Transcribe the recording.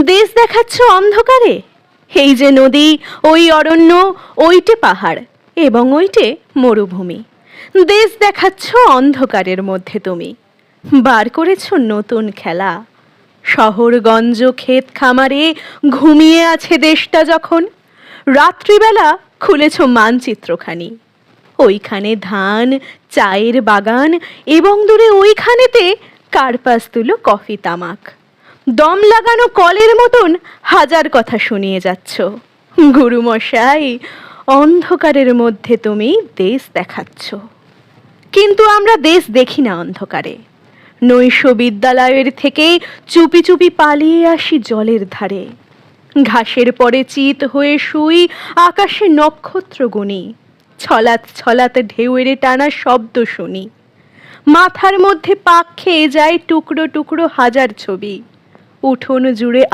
দেশ দেখাচ্ছ অন্ধকারে। এই যে নদী, ওই অরণ্য, ওইটে পাহাড় এবং ওইটে মরুভূমি। দেশ দেখাচ্ছ অন্ধকারের মধ্যে তুমি। বার করেছ নতুন খেলা। শহরগঞ্জ ক্ষেত খামারে ঘুমিয়ে আছে দেশটা যখন, রাত্রিবেলা খুলেছ মানচিত্রখানি। ওইখানে ধান, চায়ের বাগান এবং দূরে ওইখানেতে কার্পাস তুলো কফি তামাক। দম লাগানো কলের মতন হাজার কথা শুনিয়ে যাচ্ছ। গুরুমশাই, অন্ধকারের মধ্যে তুমি দেশ দেখাচ্ছ। কিন্তু আমরা দেশ দেখি না অন্ধকারে। নৈশ বিদ্যালয়ের থেকে চুপি চুপি পালিয়ে আসি জলের ধারে। ঘাসের পরে চিত হয়ে শুই, আকাশে নক্ষত্র গুনি। ছলাৎ ছলাৎ ঢেউয়ের টানা শব্দ শুনি। মাথার মধ্যে পাক খেয়ে যায় টুকরো টুকরো হাজার ছবি। উঠোন জুড়ে